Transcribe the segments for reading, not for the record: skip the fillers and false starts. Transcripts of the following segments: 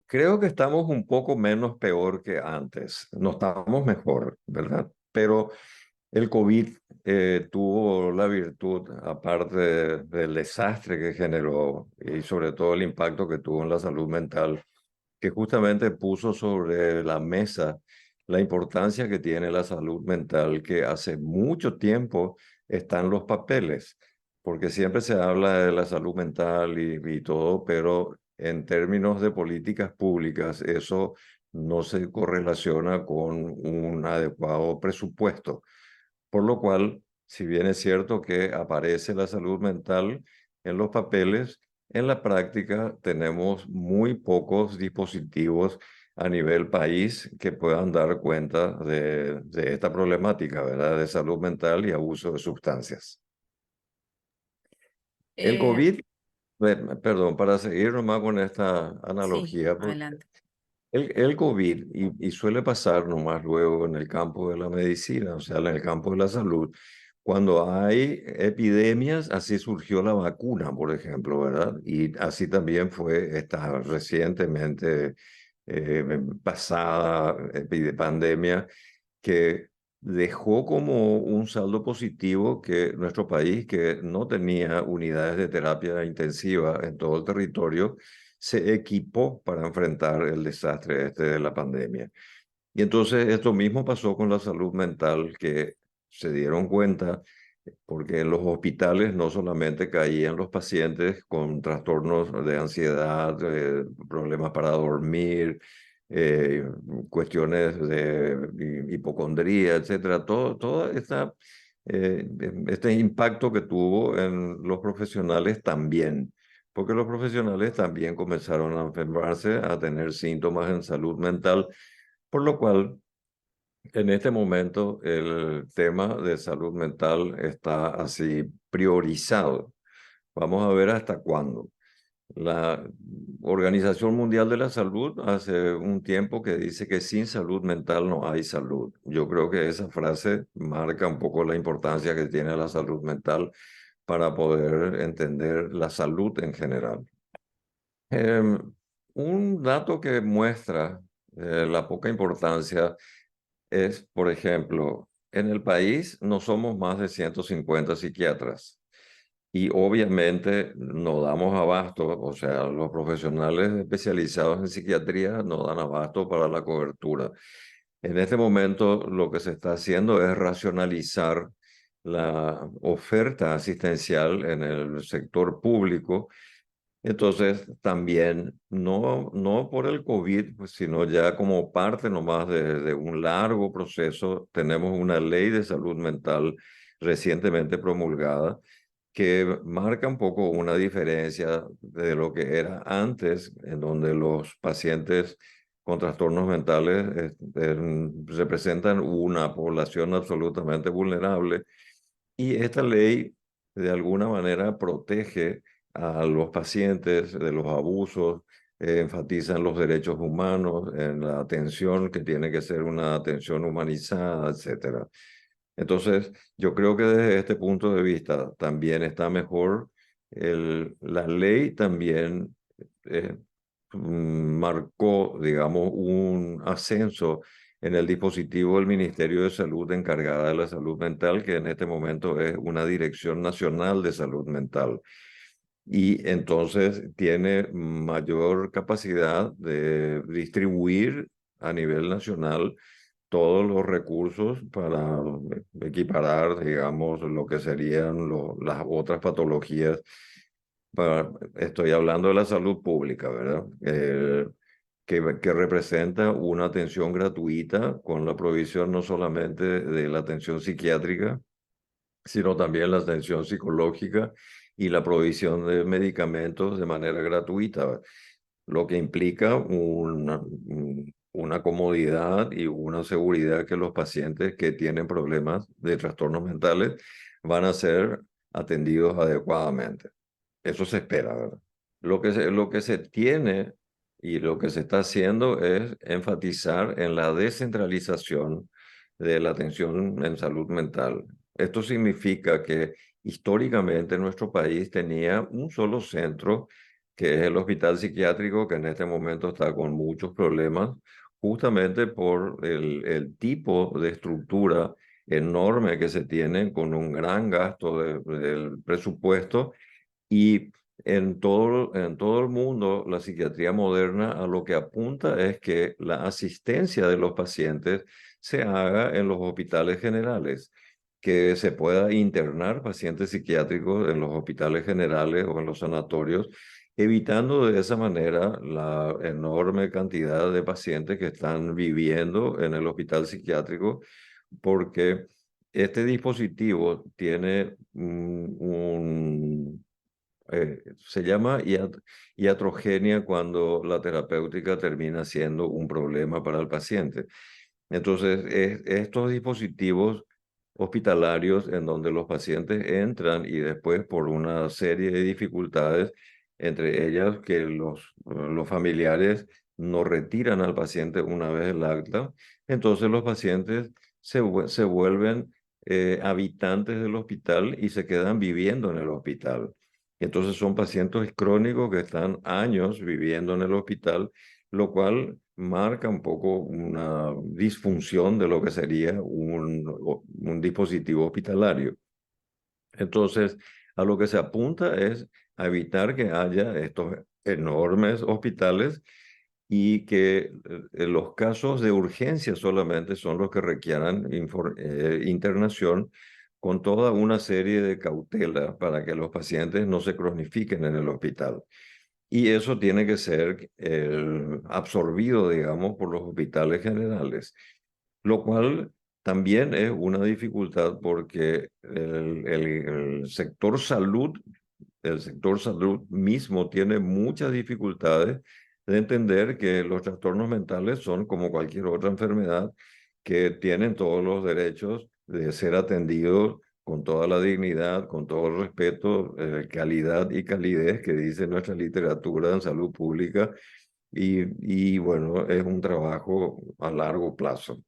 Creo que estamos un poco menos peor que antes. No estamos mejor, ¿verdad? Pero el COVID tuvo la virtud, aparte del desastre que generó y sobre todo el impacto que tuvo en la salud mental, que justamente puso sobre la mesa la importancia que tiene la salud mental, que hace mucho tiempo está en los papeles, porque siempre se habla de la salud mental y todo, pero en términos de políticas públicas eso no se correlaciona con un adecuado presupuesto. Por lo cual, si bien es cierto que aparece la salud mental en los papeles, en la práctica tenemos muy pocos dispositivos a nivel país que puedan dar cuenta de esta problemática, ¿verdad? De salud mental y abuso de sustancias. El Eh, COVID, perdón, para seguir nomás con esta sí, analogía, porque adelante. el COVID, y suele pasar nomás luego en el campo de la medicina, o sea, en el campo de la salud, cuando hay epidemias, así surgió la vacuna, por ejemplo, ¿verdad? Y así también fue esta recientemente pasada pandemia que dejó como un saldo positivo que nuestro país, que no tenía unidades de terapia intensiva en todo el territorio, se equipó para enfrentar el desastre este de la pandemia. Y entonces esto mismo pasó con la salud mental, que se dieron cuenta, porque en los hospitales no solamente caían los pacientes con trastornos de ansiedad, problemas para dormir, eh, cuestiones de hipocondría, etcétera, todo este impacto que tuvo en los profesionales también, porque los profesionales también comenzaron a enfermarse, a tener síntomas en salud mental, por lo cual en este momento el tema de salud mental está así priorizado. Vamos a ver hasta cuándo. La Organización Mundial de la Salud hace un tiempo que dice que sin salud mental no hay salud. Yo creo que esa frase marca un poco la importancia que tiene la salud mental para poder entender la salud en general. Un dato que muestra la poca importancia es, por ejemplo, en el país no somos más de 150 psiquiatras y obviamente no damos abasto, o sea, los profesionales especializados en psiquiatría no dan abasto para la cobertura. En este momento lo que se está haciendo es racionalizar la oferta asistencial en el sector público. Entonces, también, no por el COVID, pues, sino ya como parte nomás de un largo proceso, tenemos una ley de salud mental recientemente promulgada que marca un poco una diferencia de lo que era antes, en donde los pacientes con trastornos mentales representan una población absolutamente vulnerable y esta ley de alguna manera protege a los pacientes de los abusos, enfatiza en los derechos humanos, en la atención que tiene que ser una atención humanizada, etcétera. Entonces, yo creo que desde este punto de vista también está mejor. La ley también eh, marcó, digamos, un ascenso en el dispositivo del Ministerio de Salud encargada de la salud mental, que en este momento es una Dirección Nacional de Salud Mental. Y entonces tiene mayor capacidad de distribuir a nivel nacional todos los recursos para equiparar, digamos, lo que serían las otras patologías. Estoy hablando de la salud pública, ¿verdad? Que representa una atención gratuita con la provisión no solamente de la atención psiquiátrica, sino también la atención psicológica y la provisión de medicamentos de manera gratuita, lo que implica una comodidad y una seguridad que los pacientes que tienen problemas de trastornos mentales van a ser atendidos adecuadamente. Eso se espera, ¿verdad? Lo que se tiene y lo que se está haciendo es enfatizar en la descentralización de la atención en salud mental. Esto significa que históricamente nuestro país tenía un solo centro que es el hospital psiquiátrico, que en este momento está con muchos problemas, justamente por el tipo de estructura enorme que se tiene, con un gran gasto del presupuesto. Y en todo el mundo, la psiquiatría moderna a lo que apunta es que la asistencia de los pacientes se haga en los hospitales generales, que se pueda internar pacientes psiquiátricos en los hospitales generales o en los sanatorios, evitando de esa manera la enorme cantidad de pacientes que están viviendo en el hospital psiquiátrico, porque este dispositivo tiene se llama iatrogenia cuando la terapéutica termina siendo un problema para el paciente. Entonces, estos dispositivos hospitalarios en donde los pacientes entran y después por una serie de dificultades, entre ellas que los familiares no retiran al paciente una vez el alta, entonces los pacientes se vuelven habitantes del hospital y se quedan viviendo en el hospital. Entonces son pacientes crónicos que están años viviendo en el hospital, lo cual marca un poco una disfunción de lo que sería un dispositivo hospitalario. Entonces, a lo que se apunta es a evitar que haya estos enormes hospitales y que los casos de urgencia solamente son los que requieran internación, con toda una serie de cautelas para que los pacientes no se cronifiquen en el hospital. Y eso tiene que ser absorbido, digamos, por los hospitales generales, lo cual también es una dificultad porque el sector salud mismo tiene muchas dificultades de entender que los trastornos mentales son como cualquier otra enfermedad, que tienen todos los derechos de ser atendidos con toda la dignidad, con todo el respeto, calidad y calidez que dice nuestra literatura en salud pública. Y bueno, es un trabajo a largo plazo.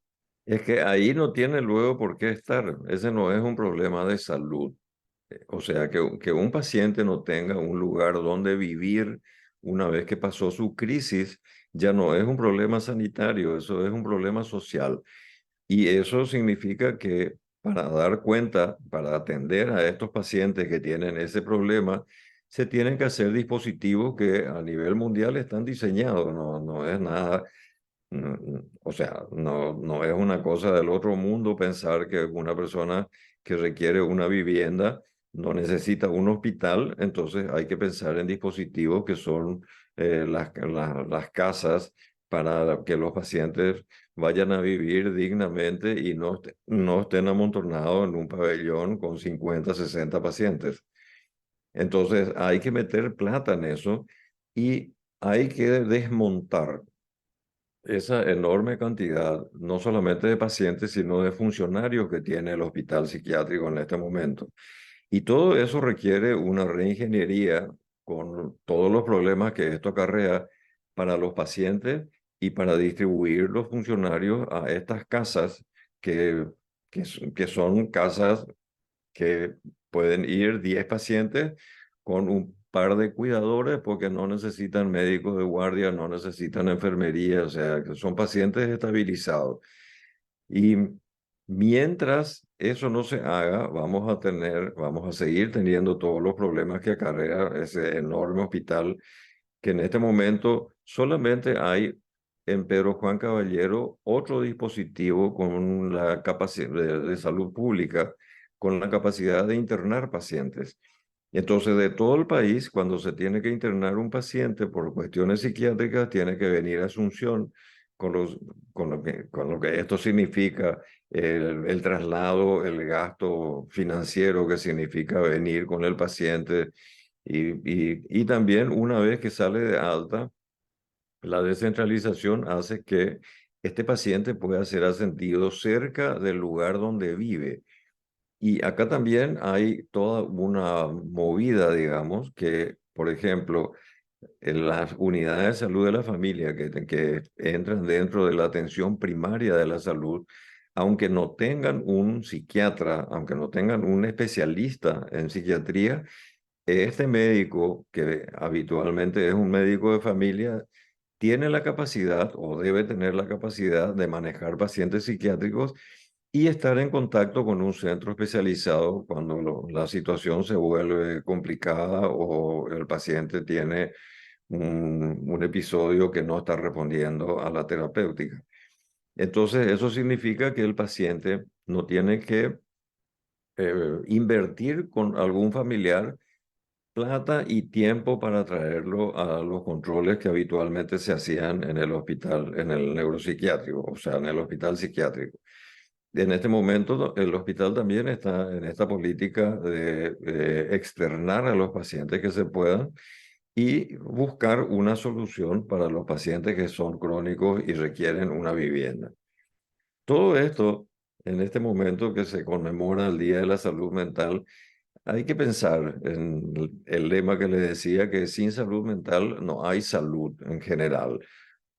Es que ahí no tiene luego por qué estar. Ese no es un problema de salud. O sea, que un paciente no tenga un lugar donde vivir una vez que pasó su crisis, ya no es un problema sanitario, eso es un problema social. Y eso significa que para dar cuenta, para atender a estos pacientes que tienen ese problema, se tienen que hacer dispositivos que a nivel mundial están diseñados, no es nada. O sea, no es una cosa del otro mundo pensar que una persona que requiere una vivienda no necesita un hospital. Entonces hay que pensar en dispositivos que son las casas para que los pacientes vayan a vivir dignamente y no estén amontonados en un pabellón con 50, 60 pacientes. Entonces hay que meter plata en eso y hay que desmontar esa enorme cantidad, no solamente de pacientes, sino de funcionarios que tiene el hospital psiquiátrico en este momento. Y todo eso requiere una reingeniería con todos los problemas que esto acarrea para los pacientes y para distribuir los funcionarios a estas casas que, que son casas que pueden ir 10 pacientes con un par de cuidadores porque no necesitan médicos de guardia, no necesitan enfermería, o sea, que son pacientes estabilizados. Y mientras eso no se haga, vamos a seguir teniendo todos los problemas que acarrea ese enorme hospital, que en este momento solamente hay en Pedro Juan Caballero otro dispositivo con la capacidad de salud pública, con la capacidad de internar pacientes. Entonces, de todo el país, cuando se tiene que internar un paciente por cuestiones psiquiátricas, tiene que venir a Asunción con, con lo que esto significa, el traslado, el gasto financiero que significa venir con el paciente. Y también una vez que sale de alta, la descentralización hace que este paciente pueda ser atendido cerca del lugar donde vive. Y acá también hay toda una movida, digamos, que, por ejemplo, en las unidades de salud de la familia que entran dentro de la atención primaria de la salud, aunque no tengan un psiquiatra, aunque no tengan un especialista en psiquiatría, Este médico, que habitualmente es un médico de familia, tiene la capacidad o debe tener la capacidad de manejar pacientes psiquiátricos y estar en contacto con un centro especializado cuando la situación se vuelve complicada o el paciente tiene un episodio que no está respondiendo a la terapéutica. Entonces, eso significa que el paciente no tiene que invertir con algún familiar plata y tiempo para traerlo a los controles que habitualmente se hacían en el hospital, en el neuropsiquiátrico, o sea, en el hospital psiquiátrico. En este momento, el hospital también está en esta política de externar a los pacientes que se puedan y buscar una solución para los pacientes que son crónicos y requieren una vivienda. Todo esto, en este momento que se conmemora el Día de la Salud Mental, hay que pensar en el lema que le decía que sin salud mental no hay salud en general,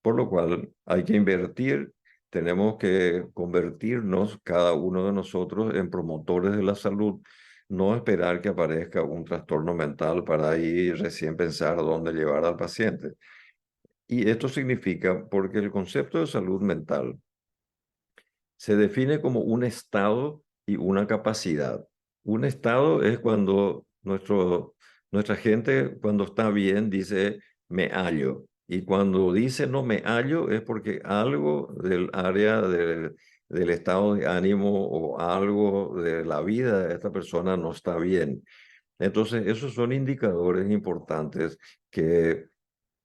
por lo cual hay que invertir, tenemos que convertirnos cada uno de nosotros en promotores de la salud, no esperar que aparezca un trastorno mental para ahí recién pensar dónde llevar al paciente. Y esto significa, porque el concepto de salud mental se define como un estado y una capacidad. Un estado es cuando nuestra gente, cuando está bien, dice me hallo. Y cuando dice no me hallo es porque algo del área del estado de ánimo o algo de la vida de esta persona no está bien. Entonces, esos son indicadores importantes que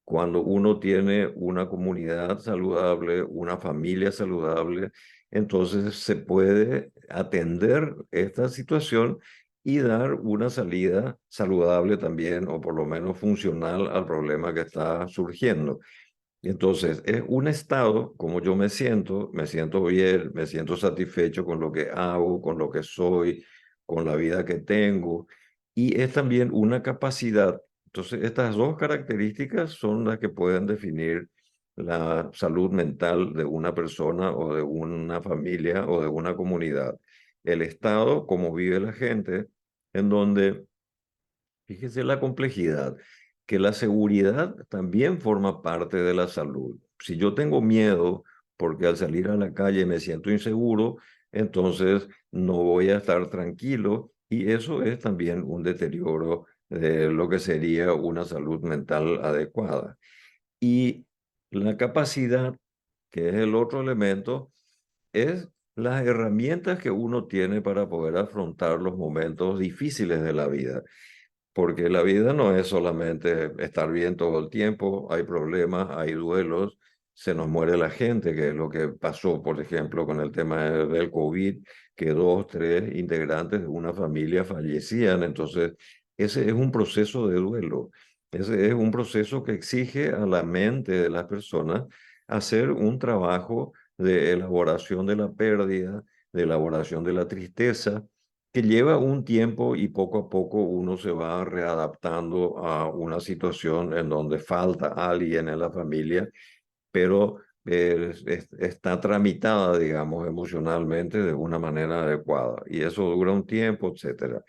cuando uno tiene una comunidad saludable, una familia saludable, entonces se puede atender esta situación y dar una salida saludable también, o por lo menos funcional al problema que está surgiendo. Entonces, es un estado como yo me siento bien, me siento satisfecho con lo que hago, con lo que soy, con la vida que tengo, y es también una capacidad. Entonces, estas dos características son las que pueden definir la salud mental de una persona o de una familia o de una comunidad. El estado, como vive la gente, en donde fíjese la complejidad, que la seguridad también forma parte de la salud. Si yo tengo miedo porque al salir a la calle me siento inseguro, entonces no voy a estar tranquilo y eso es también un deterioro de lo que sería una salud mental adecuada. Y la capacidad, que es el otro elemento, es las herramientas que uno tiene para poder afrontar los momentos difíciles de la vida, porque la vida no es solamente estar bien todo el tiempo, hay problemas, hay duelos, se nos muere la gente, que es lo que pasó, por ejemplo, con el tema del COVID, que dos, tres integrantes de una familia fallecían. Entonces, ese es un proceso de duelo, ese es un proceso que exige a la mente de las personas hacer un trabajo de elaboración de la pérdida, de elaboración de la tristeza, que lleva un tiempo y poco a poco uno se va readaptando a una situación en donde falta alguien en la familia, pero está tramitada, digamos, emocionalmente de una manera adecuada. Y eso dura un tiempo, etcétera.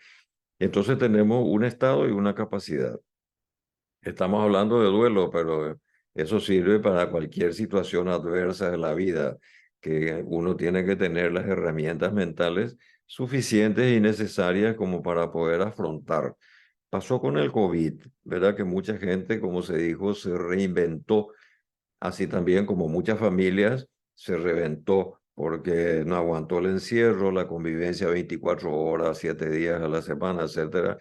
Entonces tenemos un estado y una capacidad. Estamos hablando de duelo, pero eso sirve para cualquier situación adversa de la vida, que uno tiene que tener las herramientas mentales suficientes y necesarias como para poder afrontar. Pasó con el COVID, ¿verdad? Que mucha gente, como se dijo, se reinventó, así también como muchas familias se reventó porque no aguantó el encierro, la convivencia 24 horas, 7 días a la semana, etcétera.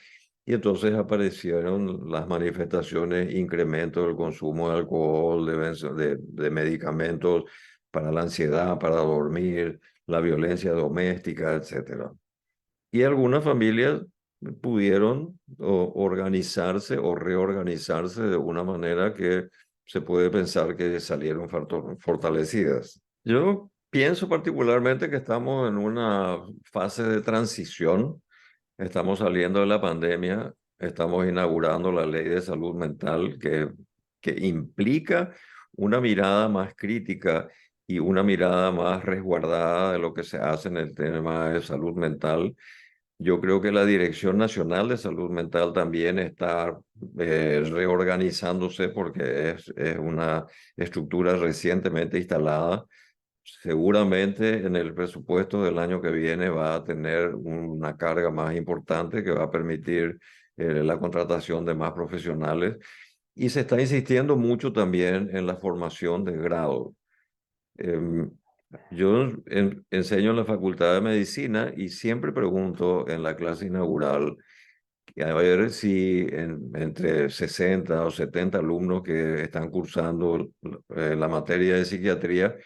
Y entonces aparecieron las manifestaciones, incremento del consumo de alcohol, de medicamentos para la ansiedad, para dormir, la violencia doméstica, etcétera. Y algunas familias pudieron organizarse o reorganizarse de una manera que se puede pensar que salieron fortalecidas. Yo pienso particularmente que estamos en una fase de transición. Estamos saliendo de la pandemia, estamos inaugurando la ley de salud mental que implica una mirada más crítica y una mirada más resguardada de lo que se hace en el tema de salud mental. Yo creo que la Dirección Nacional de Salud Mental también está reorganizándose porque es una estructura recientemente instalada. Seguramente en el presupuesto del año que viene va a tener una carga más importante que va a permitir la contratación de más profesionales. Y se está insistiendo mucho también en la formación de grado. Em, yo enseño en la Facultad de Medicina y siempre pregunto en la clase inaugural a ver si entre 60 o 70 alumnos que están cursando la materia de psiquiatría,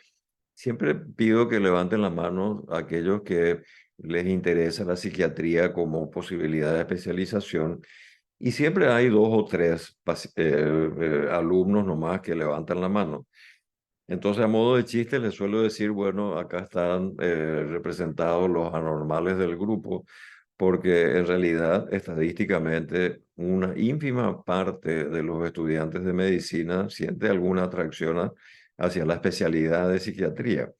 siempre pido que levanten la mano a aquellos que les interesa la psiquiatría como posibilidad de especialización. Y siempre hay dos o tres alumnos nomás que levantan la mano. Entonces, a modo de chiste, les suelo decir, bueno, acá están representados los anormales del grupo, porque en realidad, estadísticamente, una ínfima parte de los estudiantes de medicina siente alguna atracción hacia la especialidad de psiquiatría.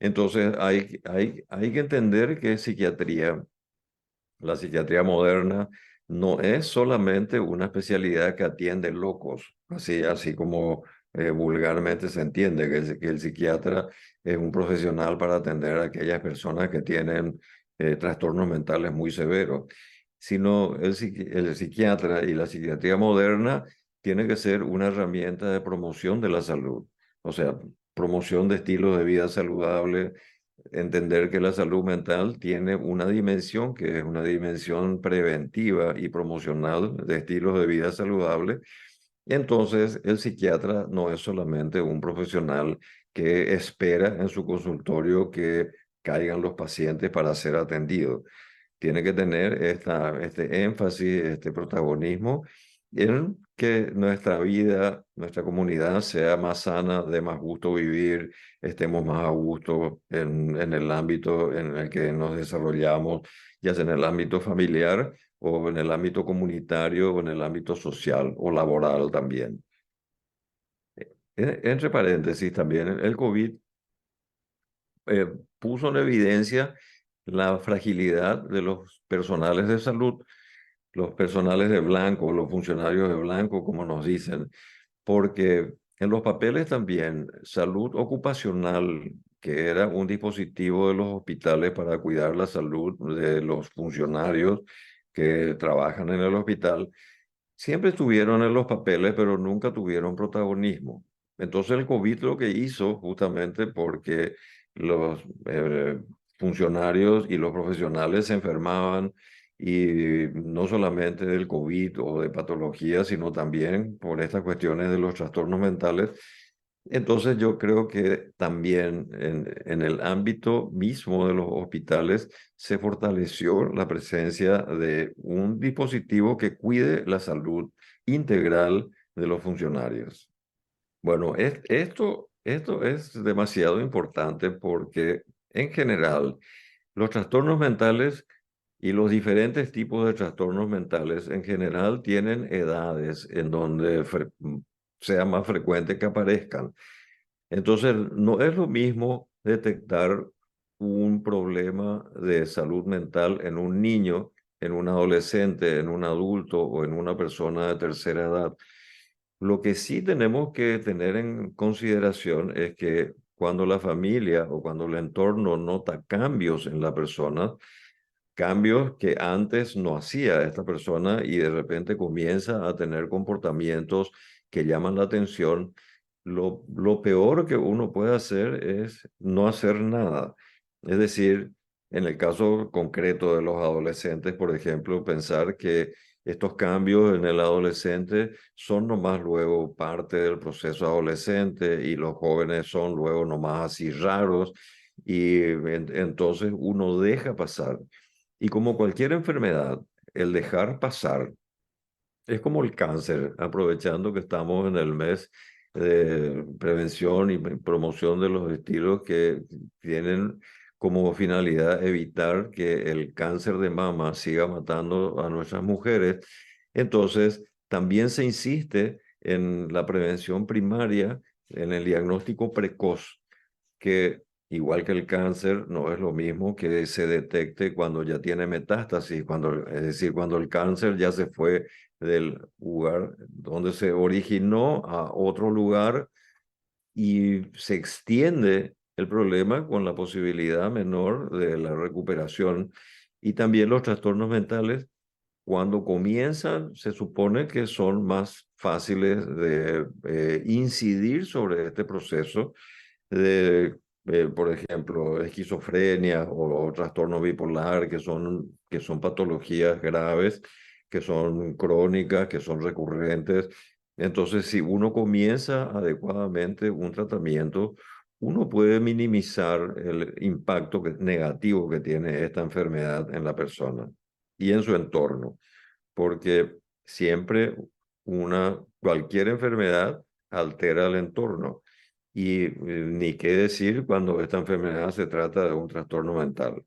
Entonces, hay que entender que psiquiatría, la psiquiatría moderna, no es solamente una especialidad que atiende locos, así como vulgarmente se entiende que el psiquiatra es un profesional para atender a aquellas personas que tienen trastornos mentales muy severos, sino el psiquiatra y la psiquiatría moderna tiene que ser una herramienta de promoción de la salud, o sea, promoción de estilos de vida saludables, entender que la salud mental tiene una dimensión que es una dimensión preventiva y promocional de estilos de vida saludables. Entonces, el psiquiatra no es solamente un profesional que espera en su consultorio que caigan los pacientes para ser atendidos. Tiene que tener este énfasis, este protagonismo en que nuestra vida, nuestra comunidad sea más sana, de más gusto vivir, estemos más a gusto en el ámbito en el que nos desarrollamos, ya sea en el ámbito familiar o en el ámbito comunitario o en el ámbito social o laboral también. Entre paréntesis, también el COVID eh, puso en evidencia la fragilidad de los personales de salud, los personales de blanco, los funcionarios de blanco, como nos dicen, porque en los papeles también salud ocupacional, que era un dispositivo de los hospitales para cuidar la salud de los funcionarios que trabajan en el hospital, siempre estuvieron en los papeles, pero nunca tuvieron protagonismo. Entonces el COVID lo que hizo, justamente porque los funcionarios y los profesionales se enfermaban, y no solamente del COVID o de patología, sino también por estas cuestiones de los trastornos mentales. Entonces yo creo que también en el ámbito mismo de los hospitales se fortaleció la presencia de un dispositivo que cuide la salud integral de los funcionarios. Bueno, esto es demasiado importante porque en general los trastornos mentales y los diferentes tipos de trastornos mentales en general tienen edades en donde sea más frecuente que aparezcan. Entonces, no es lo mismo detectar un problema de salud mental en un niño, en un adolescente, en un adulto o en una persona de tercera edad. Lo que sí tenemos que tener en consideración es que cuando la familia o cuando el entorno nota cambios en la persona, cambios que antes no hacía esta persona y de repente comienza a tener comportamientos que llaman la atención, lo peor que uno puede hacer es no hacer nada. Es decir, en el caso concreto de los adolescentes, por ejemplo, pensar que estos cambios en el adolescente son nomás luego parte del proceso adolescente y los jóvenes son luego nomás así raros, y entonces uno deja pasar. Y como cualquier enfermedad, el dejar pasar es como el cáncer, aprovechando que estamos en el mes de prevención y promoción de los estilos que tienen como finalidad evitar que el cáncer de mama siga matando a nuestras mujeres. Entonces, también se insiste en la prevención primaria, en el diagnóstico precoz, que igual que el cáncer, no es lo mismo que se detecte cuando ya tiene metástasis, es decir, cuando el cáncer ya se fue del lugar donde se originó a otro lugar y se extiende el problema con la posibilidad menor de la recuperación. Y también los trastornos mentales, cuando comienzan, se supone que son más fáciles de incidir sobre este proceso de, por ejemplo, esquizofrenia o trastorno bipolar, que son patologías graves, que son crónicas, que son recurrentes. Entonces, si uno comienza adecuadamente un tratamiento, uno puede minimizar el impacto negativo que tiene esta enfermedad en la persona y en su entorno, porque siempre cualquier enfermedad altera el entorno. Y ni qué decir cuando esta enfermedad se trata de un trastorno mental.